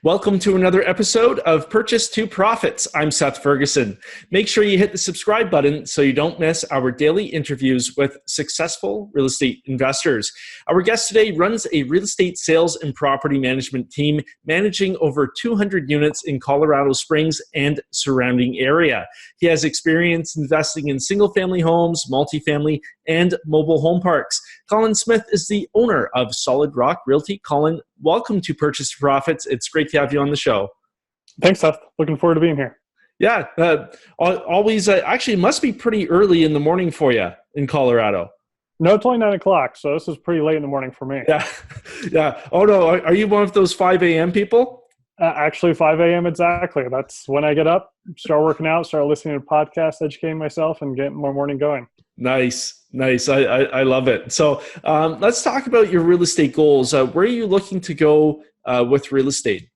Welcome to another episode of Purchase to Profits. I'm Seth Ferguson. Make sure you hit the subscribe button so you don't miss our daily interviews with successful real estate investors. Our guest today runs a real estate sales and property management team managing over 200 units in Colorado Springs and surrounding area. He has experience investing in single-family homes, multifamily, and mobile home parks. Colin Smith is the owner of Solid Rock Realty. Colin, welcome to Purchase to Profits. It's great to have you on the show. Thanks, Seth. Looking forward to being here. Yeah, always. Actually, it must be pretty early in the morning for you in Colorado. No, it's only 9 o'clock, so this is pretty late in the morning for me. Yeah, yeah. Oh no, are you one of those 5 a.m. people? Actually, 5 a.m. exactly. That's when I get up, start working out, start listening to podcasts, educating myself, and getting my morning going. Nice. I love it. So let's talk about your real estate goals. Where are you looking to go with real estate?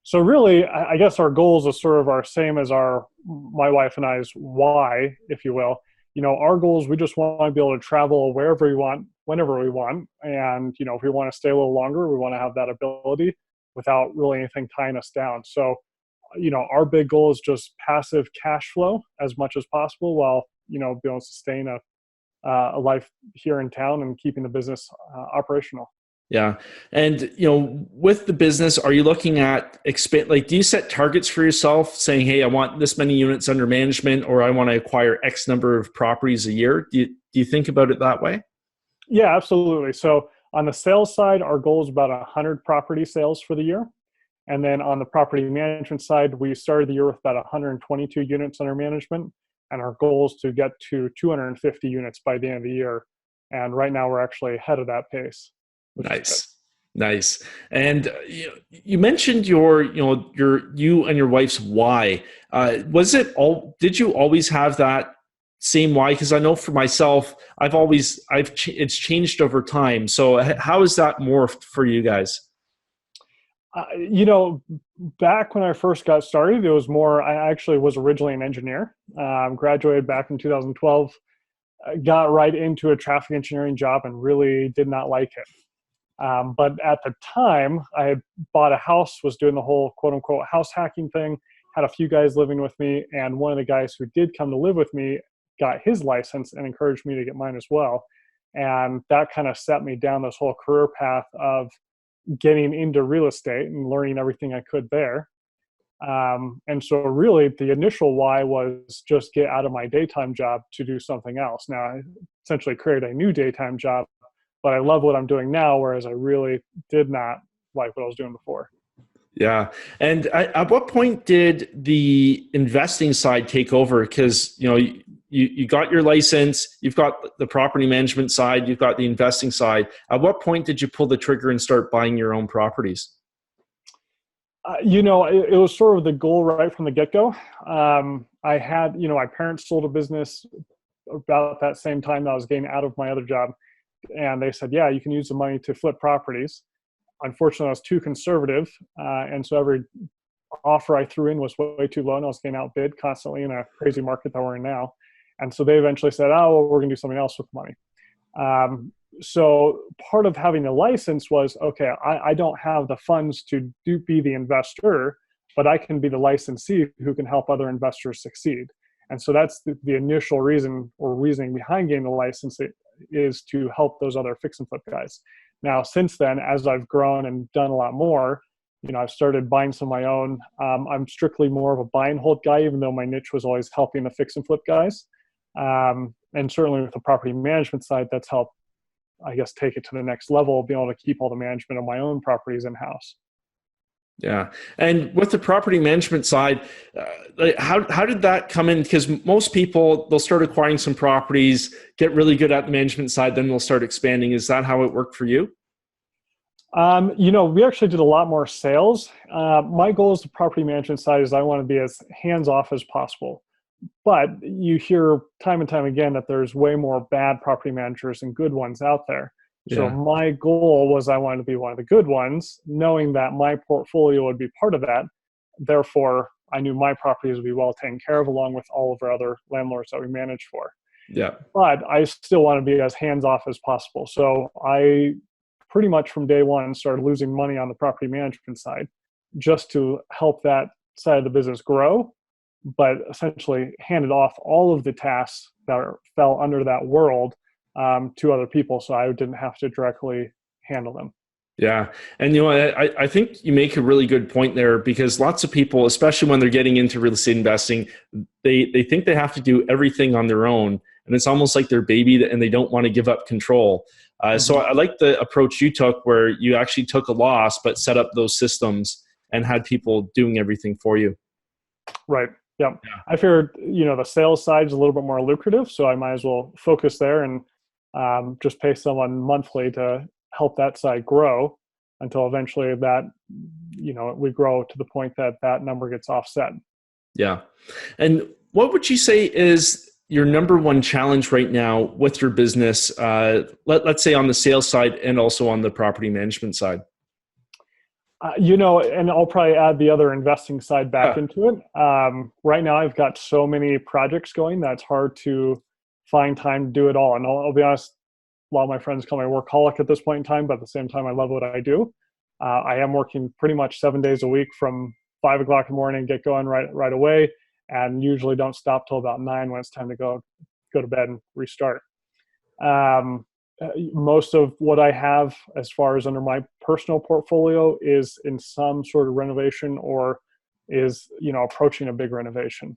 So really, I guess our goals are sort of our same as my wife and I's why, if you will. You know, our goals, we just want to be able to travel wherever we want, whenever we want. And, you know, if we want to stay a little longer, we want to have that ability without really anything tying us down. So, you know, our big goal is just passive cash flow as much as possible while, you know, being able to sustain a life here in town and keeping the business operational. Yeah. And, you know, with the business, are you looking at expand, like, do you set targets for yourself saying, hey, I want this many units under management, or I want to acquire X number of properties a year? Do you think about it that way? Yeah, absolutely. So on the sales side, our goal is about 100 property sales for the year. And then on the property management side, we started the year with about 122 units under management. And our goal is to get to 250 units by the end of the year. And right now we're actually ahead of that pace. Nice. And you mentioned you and your wife's why. Did you always have that same why? Because I know for myself, it's changed over time. So how has that morphed for you guys? You know, back when I first got started, it was more, I actually was originally an engineer, graduated back in 2012, got right into a traffic engineering job and really did not like it. But at the time, I had bought a house, was doing the whole quote unquote house hacking thing, had a few guys living with me, and one of the guys who did come to live with me got his license and encouraged me to get mine as well. And that kind of set me down this whole career path of getting into real estate and learning everything I could there. And so really the initial why was just get out of my daytime job to do something else. Now I essentially created a new daytime job, but I love what I'm doing now, whereas I really did not like what I was doing before. Yeah. And at what point did the investing side take over? Because, you know, you got your license, you've got the property management side, you've got the investing side. At what point did you pull the trigger and start buying your own properties? You know, it was sort of the goal right from the get-go. I had, you know, my parents sold a business about that same time that I was getting out of my other job. And they said, yeah, you can use the money to flip properties. Unfortunately, I was too conservative. And so every offer I threw in was way too low, and I was getting outbid constantly in a crazy market that we're in now. And so they eventually said, oh, well, we're going to do something else with the money. So part of having a license was, okay, I don't have the funds to be the investor, but I can be the licensee who can help other investors succeed. And so that's the initial reason or reasoning behind getting the license is to help those other fix and flip guys. Now, since then, as I've grown and done a lot more, you know, I've started buying some of my own. I'm strictly more of a buy and hold guy, even though my niche was always helping the fix and flip guys. And certainly with the property management side, that's helped, I guess, take it to the next level, being able to keep all the management of my own properties in-house. Yeah. And with the property management side, how did that come in? Because most people, they'll start acquiring some properties, get really good at the management side, then they'll start expanding. Is that how it worked for you? You know, we actually did a lot more sales. My goal as the property management side is I want to be as hands-off as possible. But you hear time and time again that there's way more bad property managers and good ones out there. Yeah. So my goal was I wanted to be one of the good ones, knowing that my portfolio would be part of that. Therefore, I knew my properties would be well taken care of along with all of our other landlords that we manage for. Yeah. But I still want to be as hands-off as possible. So I pretty much from day one started losing money on the property management side. just to help that side of the business grow, but essentially handed off all of the tasks that fell under that world to other people, so I didn't have to directly handle them. Yeah. And I think you make a really good point there, because lots of people, especially when they're getting into real estate investing, they think they have to do everything on their own. And it's almost like their baby, and they don't want to give up control. So I like the approach you took, where you actually took a loss, but set up those systems and had people doing everything for you. Right. Yeah. I figured, the sales side is a little bit more lucrative, so I might as well focus there and just pay someone monthly to help that side grow until eventually that, we grow to the point that that number gets offset. Yeah. And what would you say is your number one challenge right now with your business, let's say on the sales side and also on the property management side? And I'll probably add the other investing side back into it. Right now, I've got so many projects going that it's hard to find time to do it all. And I'll be honest, a lot of my friends call me a workaholic at this point in time, but at the same time, I love what I do. I am working pretty much 7 days a week from 5 o'clock in the morning, get going right away, and usually don't stop till about 9 when it's time to go to bed and restart. Most of what I have as far as under my personal portfolio is in some sort of renovation or is, approaching a big renovation.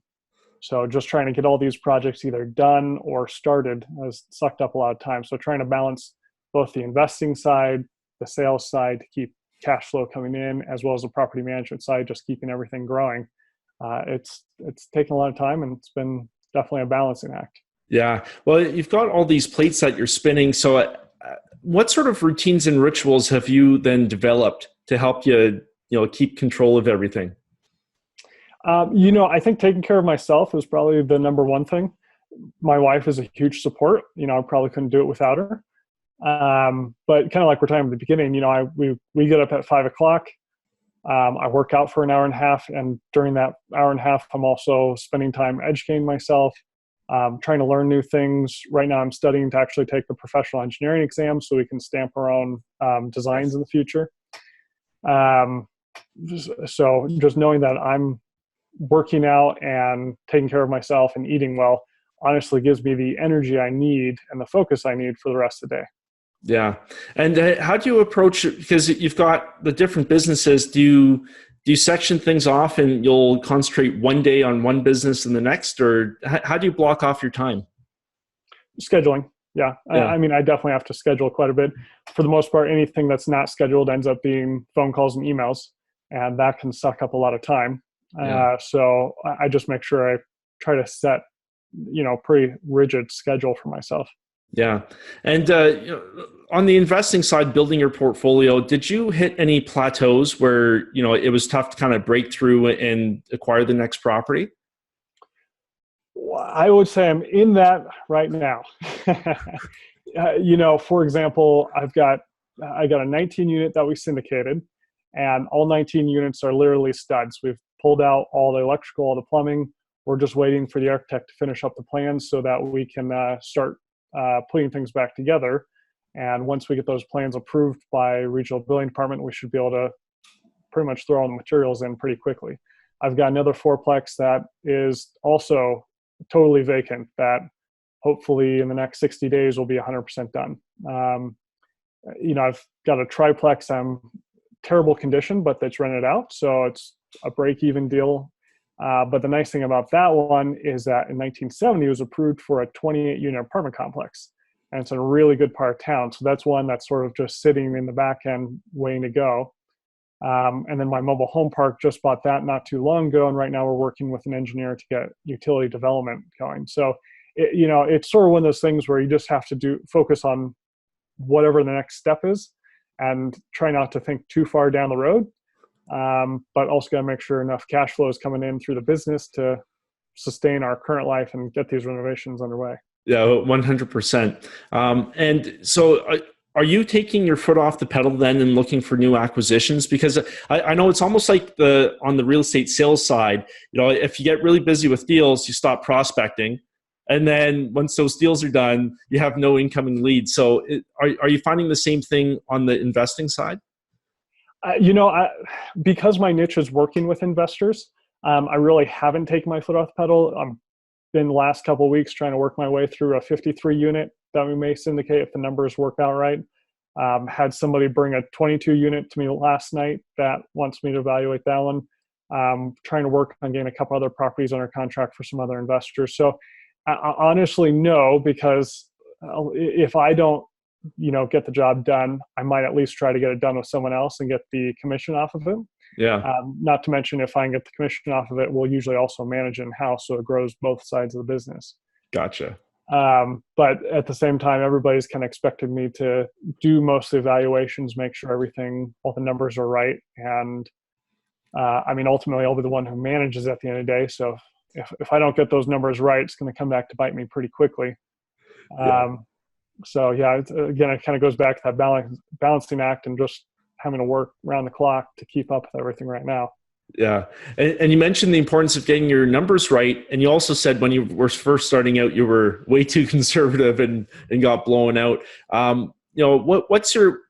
So just trying to get all these projects either done or started has sucked up a lot of time. So trying to balance both the investing side, the sales side to keep cash flow coming in, as well as the property management side, just keeping everything growing. It's taken a lot of time, and it's been definitely a balancing act. Yeah. Well, you've got all these plates that you're spinning. So what sort of routines and rituals have you then developed to help you, keep control of everything? I think taking care of myself is probably the number one thing. My wife is a huge support. I probably couldn't do it without her. But kind of like we're talking at the beginning, we get up at 5 o'clock. I work out for an hour and a half. And during that hour and a half, I'm also spending time educating myself, trying to learn new things. Right now I'm studying to actually take the professional engineering exam so we can stamp our own designs in the future. So just knowing that I'm working out and taking care of myself and eating well honestly gives me the energy I need and the focus I need for the rest of the day. Yeah. And how do you approach it? Because you've got the different businesses. Do you section things off and you'll concentrate one day on one business and the next, or how do you block off your time? Scheduling. Yeah. I mean, I definitely have to schedule quite a bit. For the most part, anything that's not scheduled ends up being phone calls and emails, and that can suck up a lot of time. So I just make sure I try to set, pretty rigid schedule for myself. Yeah. And on the investing side, building your portfolio, did you hit any plateaus where, it was tough to kind of break through and acquire the next property? I would say I'm in that right now. For example, I got a 19 unit that we syndicated, and all 19 units are literally studs. We've pulled out all the electrical, all the plumbing. We're just waiting for the architect to finish up the plans so that we can start putting things back together. And once we get those plans approved by regional building department, we should be able to pretty much throw all the materials in pretty quickly. I've got another fourplex that is also totally vacant that hopefully in the next 60 days will be 100% done. I've got a triplex. I'm terrible condition, but that's rented out. So it's a break-even deal. But the nice thing about that one is that in 1970, it was approved for a 28-unit apartment complex. And it's in a really good part of town. So that's one that's sort of just sitting in the back end waiting to go. And then my mobile home park, just bought that not too long ago. And right now we're working with an engineer to get utility development going. So, it's sort of one of those things where you just have to focus on whatever the next step is and try not to think too far down the road. But also got to make sure enough cash flow is coming in through the business to sustain our current life and get these renovations underway. Yeah, 100%. And so are you taking your foot off the pedal then and looking for new acquisitions? Because I know it's almost like on the real estate sales side, if you get really busy with deals, you stop prospecting. And then once those deals are done, you have no incoming leads. So are you finding the same thing on the investing side? Because my niche is working with investors, I really haven't taken my foot off the pedal. Been the last couple of weeks trying to work my way through a 53 unit that we may syndicate if the numbers work out right. Had somebody bring a 22 unit to me last night that wants me to evaluate that one. Trying to work on getting a couple other properties under contract for some other investors. So I honestly no, because if I don't, get the job done, I might at least try to get it done with someone else and get the commission off of it. Yeah. Not to mention, if I can get the commission off of it, we'll usually also manage in-house, so it grows both sides of the business. Gotcha. But at the same time, everybody's kind of expected me to do most of the evaluations, make sure all the numbers are right. And ultimately, I'll be the one who manages at the end of the day. So if I don't get those numbers right, it's going to come back to bite me pretty quickly. Yeah. So yeah, again, it kind of goes back to that balancing act and just having to work around the clock to keep up with everything right now. Yeah. And you mentioned the importance of getting your numbers right. And you also said when you were first starting out, you were way too conservative and got blown out. What's your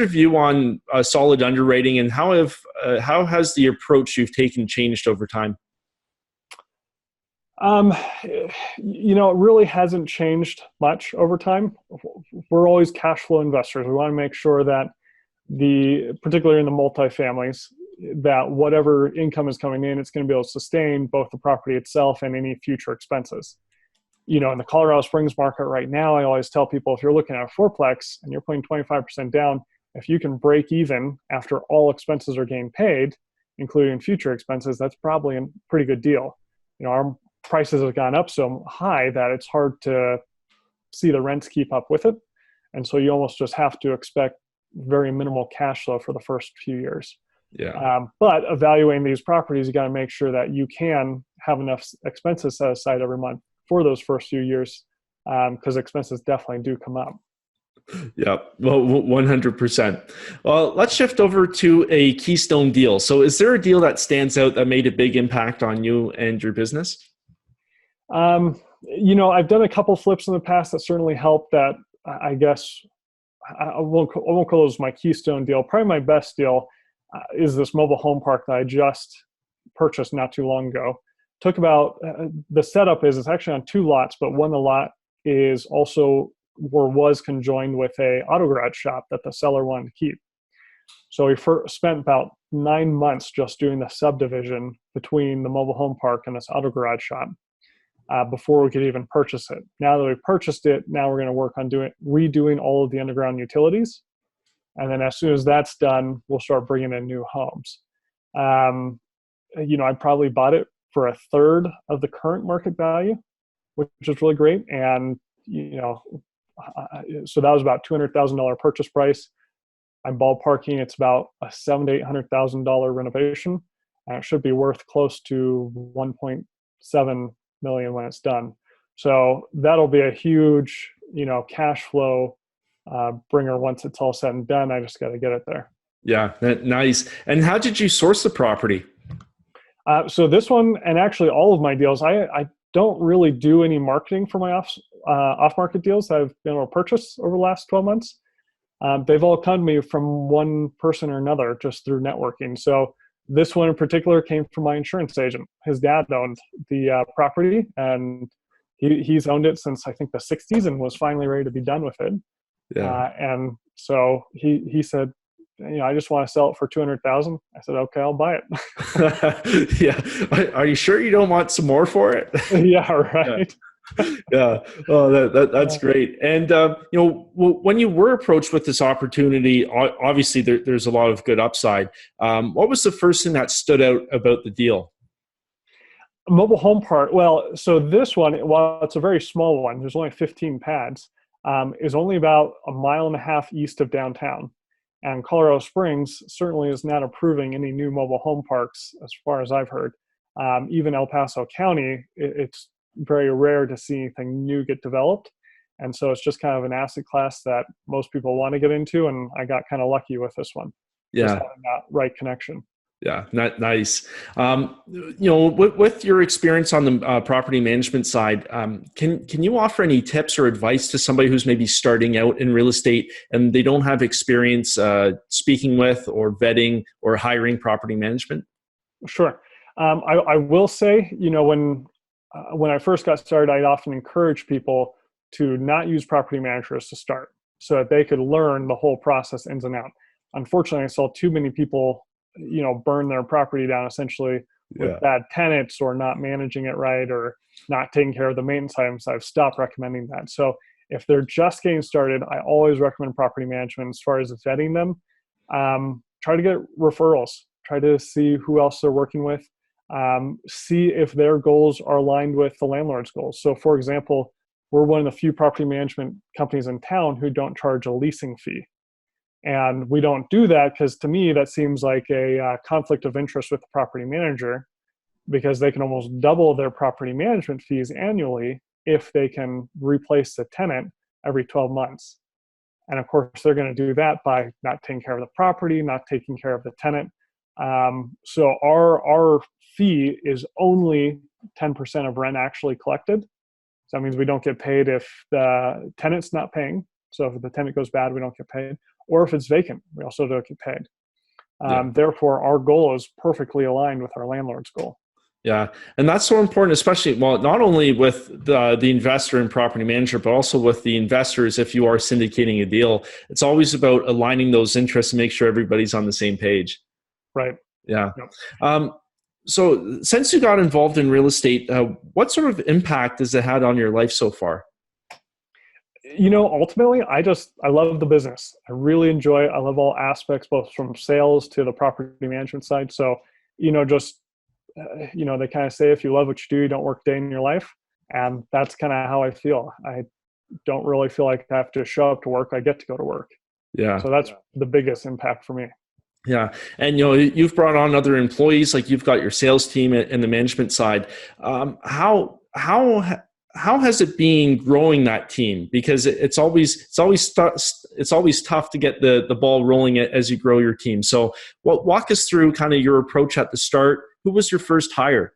view on solid underwriting, and how has the approach you've taken changed over time? It really hasn't changed much over time. We're always cash flow investors. We want to make sure that particularly in the multifamilies, that whatever income is coming in, it's going to be able to sustain both the property itself and any future expenses. In the Colorado Springs market right now, I always tell people, if you're looking at a fourplex and you're putting 25% down, if you can break even after all expenses are getting paid, including future expenses, that's probably a pretty good deal. Our prices have gone up so high that it's hard to see the rents keep up with it. And so you almost just have to expect very minimal cash flow for the first few years. Yeah. But evaluating these properties, you got to make sure that you can have enough expenses set aside every month for those first few years, because expenses definitely do come up. Yeah, well, 100%. Well, let's shift over to a Keystone deal. So is there a deal that stands out that made a big impact on you and your business? I've done a couple flips in the past that certainly helped. That I guess I won't call those my Keystone deal. Probably my best deal is this mobile home park that I just purchased not too long ago. Took about the setup is it's actually on two lots, but one of the lot is also or was conjoined with a auto garage shop that the seller wanted to keep. So we spent about 9 months just doing the subdivision between the mobile home park and this auto garage shop before we could even purchase it. Now that we've purchased it, now we're going to work on redoing all of the underground utilities. And then as soon as that's done, we'll start bringing in new homes. I probably bought it for a third of the current market value, which is really great. And, so that was about $200,000 purchase price. I'm ballparking it's about a $700,000 to $800,000 renovation, and it should be worth close to 1.7 million when it's done. So that'll be a huge, cash flow bringer once it's all said and done. I just got to get it there. Yeah, nice. And how did you source the property? So this one, and actually all of my deals, I don't really do any marketing for my off-market deals that I've been able to purchase over the last 12 months. They've all come to me from one person or another just through networking. So this one in particular came from my insurance agent. His dad owned the property, and he's owned it since I think the 60s and was finally ready to be done with it. Yeah. And so he said, I just want to sell it for $200,000. I said, okay, I'll buy it. Yeah. Are you sure you don't want some more for it? Yeah, right. Yeah. Oh, that's great. And, when you were approached with this opportunity, obviously there's a lot of good upside. What was the first thing that stood out about the deal? Mobile home park. Well, so this one, while it's a very small one, there's only 15 pads, is only about a mile and a half east of downtown. And Colorado Springs certainly is not approving any new mobile home parks, as far as I've heard. Even El Paso County, it's very rare to see anything new get developed. And so it's just kind of an asset class that most people want to get into. And I got kind of lucky with this one. Yeah. Just having that right connection. Yeah, not nice. With your experience on the property management side, can you offer any tips or advice to somebody who's maybe starting out in real estate and they don't have experience speaking with or vetting or hiring property management? Sure. I will say, when I first got started, I'd often encourage people to not use property managers to start so that they could learn the whole process ins and out. Unfortunately, I saw too many people, burn their property down essentially with Yeah. bad tenants or not managing it right or not taking care of the maintenance items. I've stopped recommending that. So if they're just getting started, I always recommend property management as far as vetting them. Try to get referrals, try to see who else they're working with, see if their goals are aligned with the landlord's goals. So for example, we're one of the few property management companies in town who don't charge a leasing fee. And we don't do that because to me, that seems like a conflict of interest with the property manager because they can almost double their property management fees annually if they can replace the tenant every 12 months. And of course, they're going to do that by not taking care of the property, not taking care of the tenant. So our fee is only 10% of rent actually collected. So that means we don't get paid if the tenant's not paying. So if the tenant goes bad, we don't get paid. Or if it's vacant, we also don't get paid. Yeah. Therefore, our goal is perfectly aligned with our landlord's goal. Yeah. And that's so important, especially, well, not only with the investor and property manager, but also with the investors. If you are syndicating a deal, it's always about aligning those interests and make sure everybody's on the same page. Right. Yeah. Yep. So since you got involved in real estate, what sort of impact has it had on your life so far? Ultimately, I love the business. I really enjoy it. I love all aspects, both from sales to the property management side. So, they kind of say, if you love what you do, you don't work a day in your life. And that's kind of how I feel. I don't really feel like I have to show up to work. I get to go to work. Yeah. So that's the biggest impact for me. Yeah. And, you've brought on other employees, like you've got your sales team and the management side. How has it been growing that team? Because it's always tough to get the ball rolling as you grow your team. So walk us through kind of your approach at the start. Who was your first hire?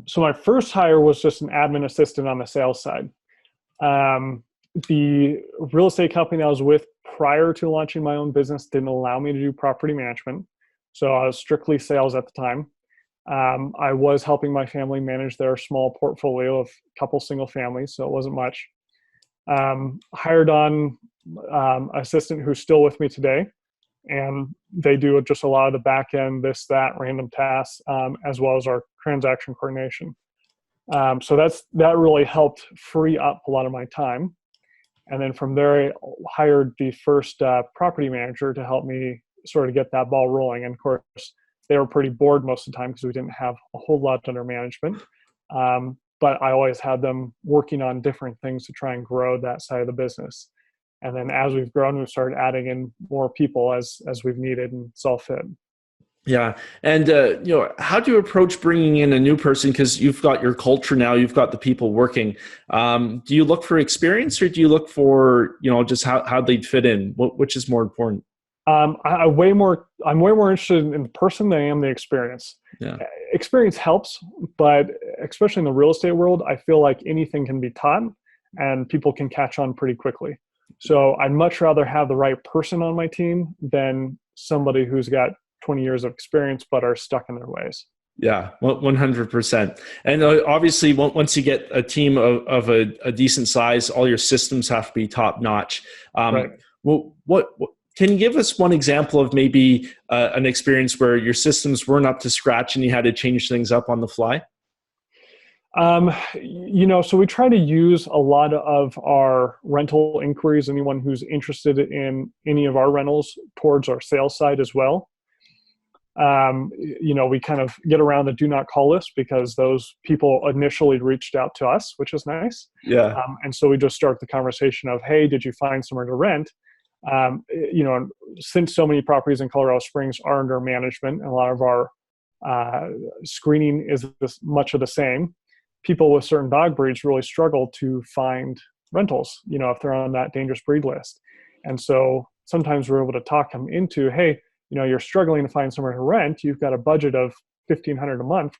So my first hire was just an admin assistant on the sales side. The real estate company I was with prior to launching my own business didn't allow me to do property management. So I was strictly sales at the time. I was helping my family manage their small portfolio of a couple single families, so it wasn't much. Hired on assistant who's still with me today, and they do just a lot of the back end, this, that, random tasks, as well as our transaction coordination. So that really helped free up a lot of my time. And then from there, I hired the first property manager to help me sort of get that ball rolling. And of course, they were pretty bored most of the time because we didn't have a whole lot under management. But I always had them working on different things to try and grow that side of the business. And then as we've grown, we've started adding in more people as we've needed, and it's all fit. Yeah. And, how do you approach bringing in a new person? Because you've got your culture now, you've got the people working. Do you look for experience or do you look for, just how they'd fit in? Which is more important? I'm way more interested in the person than I am the experience. Yeah. Experience helps, but especially in the real estate world, I feel like anything can be taught and people can catch on pretty quickly. So I'd much rather have the right person on my team than somebody who's got 20 years of experience but are stuck in their ways. Yeah, 100%. And obviously, once you get a team of a decent size, all your systems have to be top notch. Right. Well, what can you give us one example of maybe an experience where your systems weren't up to scratch and you had to change things up on the fly? So we try to use a lot of our rental inquiries, anyone who's interested in any of our rentals, towards our sales side as well. We kind of get around the do not call list because those people initially reached out to us, which is nice. Yeah. And so we just start the conversation of, hey, did you find somewhere to rent? Since so many properties in Colorado Springs are under management and a lot of our screening is much of the same, people with certain dog breeds really struggle to find rentals, if they're on that dangerous breed list. And so sometimes we're able to talk them into, hey, you're struggling to find somewhere to rent, you've got a budget of $1,500 a month.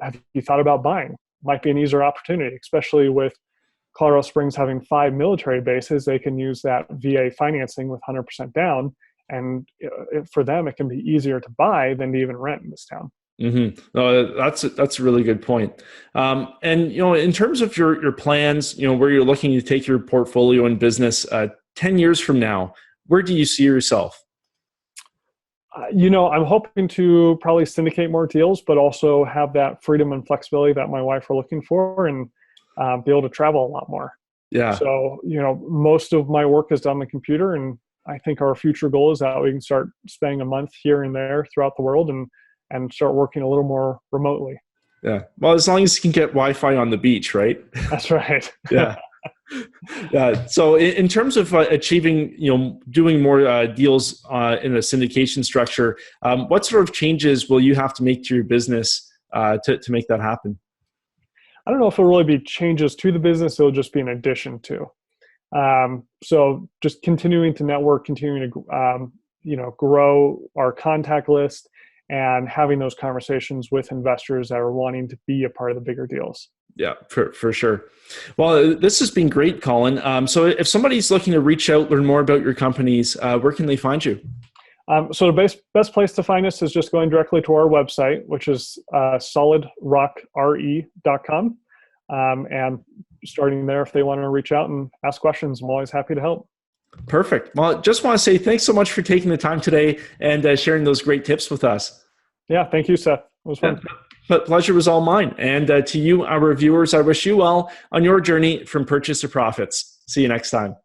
Have you thought about buying? Might be an easier opportunity, especially with Colorado Springs having 5 military bases. They can use that VA financing with 100% down. And for them, it can be easier to buy than to even rent in this town. Mm-hmm. No, that's a really good point. And in terms of your plans, where you're looking to take your portfolio and business 10 years from now, where do you see yourself? I'm hoping to probably syndicate more deals, but also have that freedom and flexibility that my wife are looking for, and be able to travel a lot more. Yeah. So, most of my work is done on the computer, and I think our future goal is that we can start spending a month here and there throughout the world and start working a little more remotely. Yeah. Well, as long as you can get Wi-Fi on the beach, right? That's right. Yeah. Yeah. So in terms of achieving, doing more deals in a syndication structure, what sort of changes will you have to make to your business to make that happen? I don't know if it'll really be changes to the business. It'll just be an addition to. So just continuing to network, continuing to, grow our contact list, and having those conversations with investors that are wanting to be a part of the bigger deals. Yeah, for sure. Well, this has been great, Colin. So if somebody's looking to reach out, learn more about your companies, where can they find you? So the best place to find us is just going directly to our website, which is solidrockre.com. And starting there, if they want to reach out and ask questions, I'm always happy to help. Perfect. Well, just want to say thanks so much for taking the time today and sharing those great tips with us. Yeah, thank you, Seth. It was fun. Yeah. But pleasure was all mine. And to you, our viewers, I wish you well on your journey from purchase to profits. See you next time.